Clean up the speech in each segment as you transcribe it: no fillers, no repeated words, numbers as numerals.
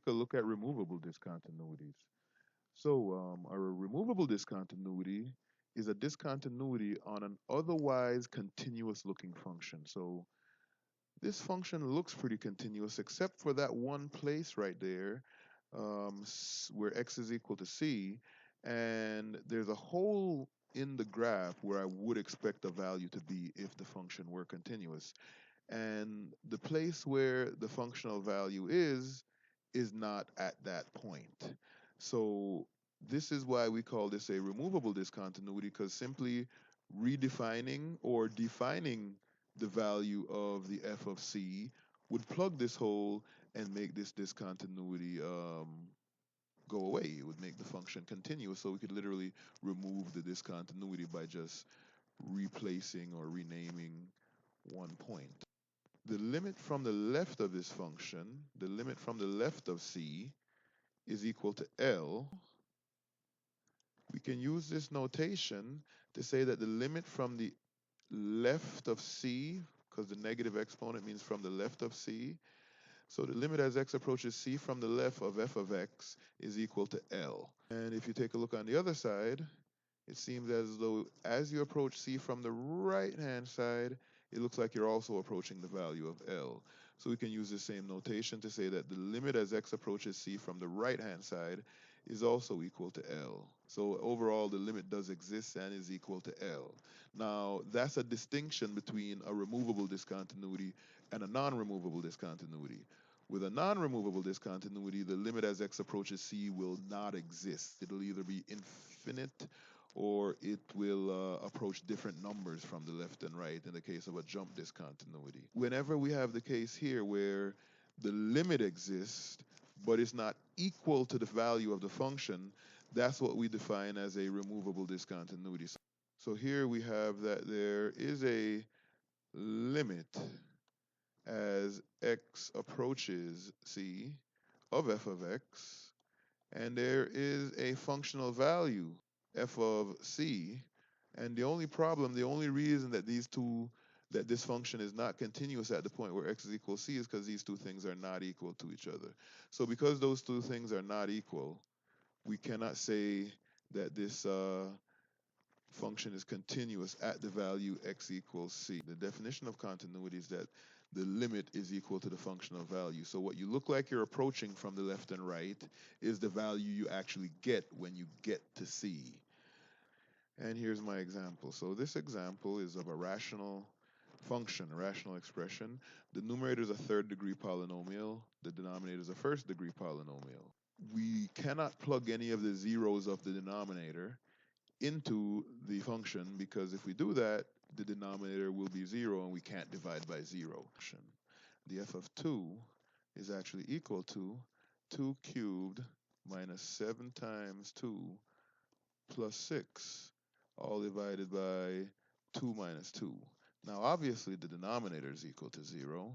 A look at removable discontinuities. So, a removable discontinuity is a discontinuity on an otherwise continuous looking function. So, this function looks pretty continuous except for that one place right there where x is equal to c, and there's a hole in the graph where I would expect the value to be if the function were continuous. And the place where the functional value is not at that point. So this is why we call this a removable discontinuity, because simply redefining or defining the value of the f of c would plug this hole and make this discontinuity go away. It would make the function continuous. So we could literally remove the discontinuity by just replacing or renaming one point. The limit from the left of this function, the limit from the left of c, is equal to L. We can use this notation to say that the limit from the left of c, because the negative exponent means from the left of c, so the limit as x approaches c from the left of f of x is equal to L. And if you take a look on the other side, it seems as though as you approach c from the right-hand side, it looks like you're also approaching the value of L. So we can use the same notation to say that the limit as x approaches c from the right-hand side is also equal to L. So overall, the limit does exist and is equal to L. Now, that's a distinction between a removable discontinuity and a non-removable discontinuity. With a non-removable discontinuity, the limit as x approaches c will not exist. It'll either be infinite or it will approach different numbers from the left and right in the case of a jump discontinuity. Whenever we have the case here where the limit exists, but it's not equal to the value of the function, that's what we define as a removable discontinuity. So here we have that there is a limit as x approaches c of f of x, and there is a functional value f of c, and the only problem, the only reason that that this function is not continuous at the point where x is equal to c is because these two things are not equal to each other. So because those two things are not equal, we cannot say that this function is continuous at the value x equals c. The definition of continuity is that the limit is equal to the functional value. So what you look like you're approaching from the left and right is the value you actually get when you get to c. And here's my example. So this example is of a rational function, a rational expression. The numerator is a third degree polynomial. The denominator is a first degree polynomial. We cannot plug any of the zeros of the denominator into the function, because if we do that, the denominator will be 0 and we can't divide by 0. The f of 2 is actually equal to 2 cubed minus 7 times 2 plus 6, all divided by 2 minus 2. Now obviously the denominator is equal to 0,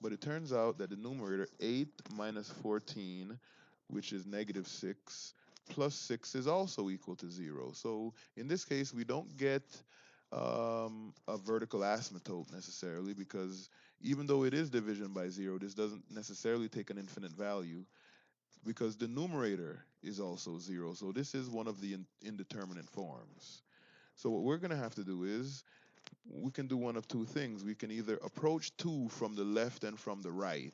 but it turns out that the numerator 8 minus 14, which is negative 6, plus 6 is also equal to 0. So in this case, we don't get a vertical asymptote necessarily, because even though it is division by 0, this doesn't necessarily take an infinite value, because the numerator is also 0. So this is one of the indeterminate forms. So what we're going to have to do is we can do one of two things. We can either approach 2 from the left and from the right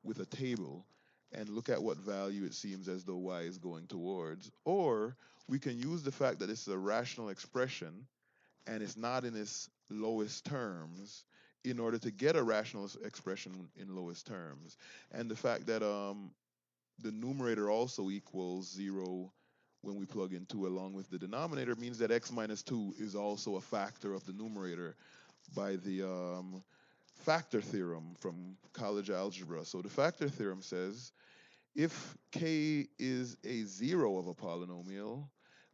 with a table and look at what value it seems as though y is going towards, or we can use the fact that this is a rational expression and it's not in its lowest terms in order to get a rational expression in lowest terms. And the fact that the numerator also equals 0 when we plug in 2 along with the denominator means that x minus 2 is also a factor of the numerator by the factor theorem from college algebra. So the factor theorem says if k is a 0 of a polynomial,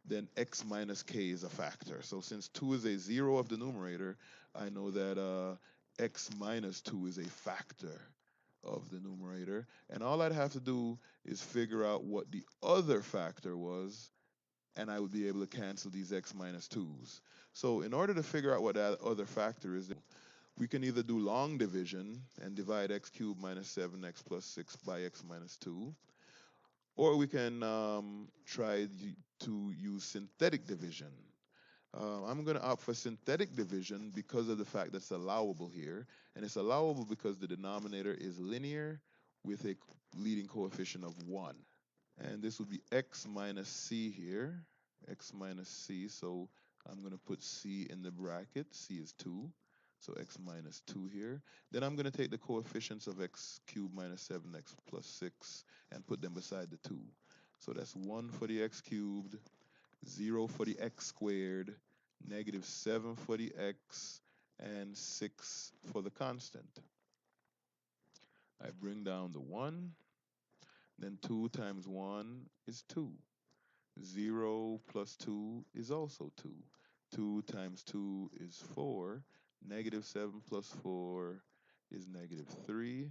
then x minus k is a factor. So since 2 is a 0 of the numerator, I know that x minus 2 is a factor of the numerator, and all I'd have to do is figure out what the other factor was, and I would be able to cancel these x minus 2's. So in order to figure out what that other factor is, We can either do long division and divide x cubed minus 7x plus 6 by x minus 2, or we can try to use synthetic division. I'm going to opt for synthetic division because of the fact that it's allowable here. And it's allowable because the denominator is linear with a leading coefficient of 1. And this would be x minus c here, x minus c. So I'm going to put c in the bracket. C is 2. So x minus 2 here. Then I'm going to take the coefficients of x cubed minus 7x plus 6 and put them beside the 2. So that's 1 for the x cubed, 0 for the x squared, negative 7 for the x, and 6 for the constant. I bring down the 1, then 2 times 1 is 2. 0 plus 2 is also 2. 2 times 2 is 4. Negative 7 plus 4 is negative 3.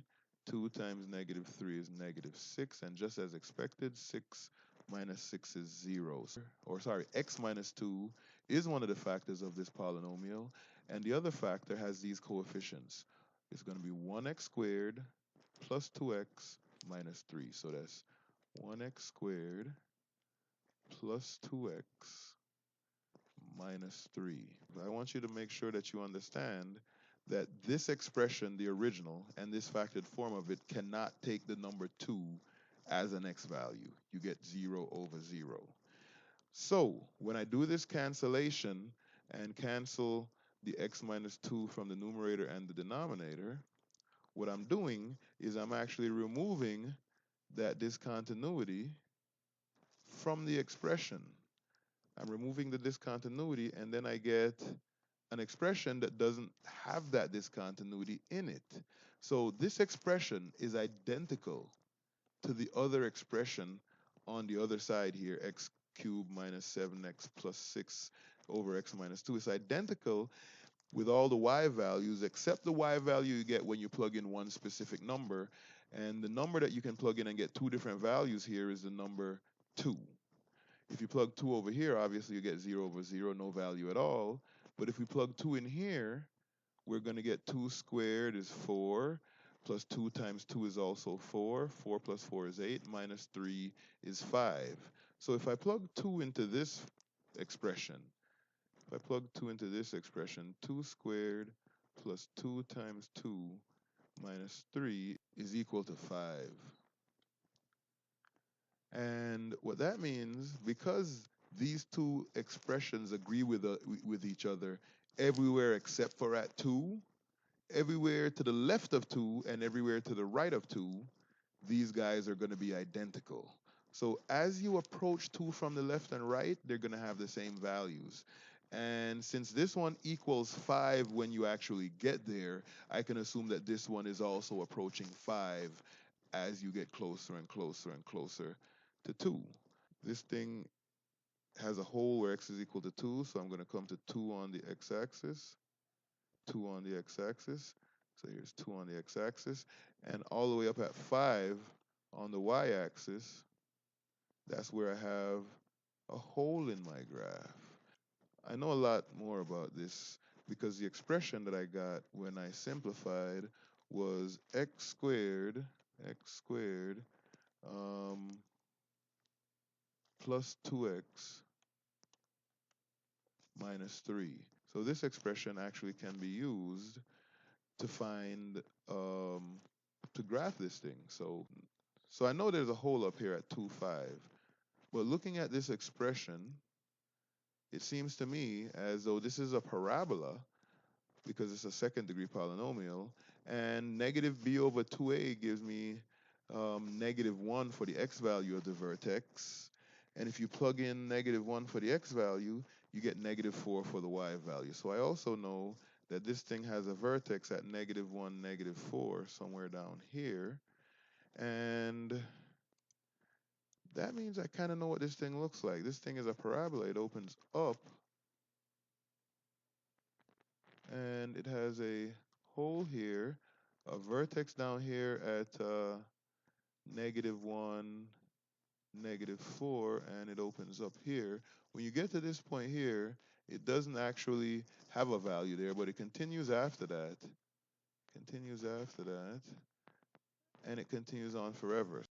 2 times negative 3 is negative 6. And just as expected, 6 minus 6 is 0. Or sorry, x minus 2 is one of the factors of this polynomial. And the other factor has these coefficients. It's going to be 1x squared plus 2x minus 3. So that's 1x squared plus 2x minus 3. I want you to make sure that you understand that this expression, the original, and this factored form of it cannot take the number 2 as an x value. You get 0 over 0. So when I do this cancellation and cancel the x minus 2 from the numerator and the denominator, what I'm doing is I'm actually removing that discontinuity from the expression. I'm removing the discontinuity, and then I get an expression that doesn't have that discontinuity in it. So this expression is identical to the other expression on the other side here, x cubed minus 7x plus 6 over x minus 2. It's identical with all the y values except the y value you get when you plug in one specific number. And the number that you can plug in and get two different values here is the number 2. If you plug 2 over here, obviously you get 0 over 0, no value at all. But if we plug 2 in here, we're going to get 2 squared is 4, plus 2 times 2 is also 4. 4 plus 4 is 8, minus 3 is 5. So if I plug 2 into this expression, 2 squared plus 2 times 2 minus 3 is equal to 5. And what that means, because these two expressions agree with each other everywhere except for at 2, everywhere to the left of 2 and everywhere to the right of 2, these guys are going to be identical. So as you approach 2 from the left and right, they're going to have the same values. And since this one equals 5 when you actually get there, I can assume that this one is also approaching 5 as you get closer and closer and closer to 2. This thing has a hole where x is equal to 2, so I'm going to come to 2 on the x-axis, 2 on the x-axis. So here's 2 on the x-axis. And all the way up at 5 on the y-axis, that's where I have a hole in my graph. I know a lot more about this because the expression that I got when I simplified was x squared plus 2x minus 3. So this expression actually can be used to find, to graph this thing. So I know there's a hole up here at 2, 5. But looking at this expression, it seems to me as though this is a parabola because it's a second degree polynomial, and negative b over 2a gives me negative 1 for the x value of the vertex. And if you plug in negative 1 for the x value, you get negative 4 for the y value. So I also know that this thing has a vertex at negative 1, negative 4, somewhere down here. And that means I kind of know what this thing looks like. This thing is a parabola. It opens up, and it has a hole here, a vertex down here at negative 1, -4, and it opens up here. When you get to this point here, it doesn't actually have a value there, but it continues after that, continues after that, and it continues on forever.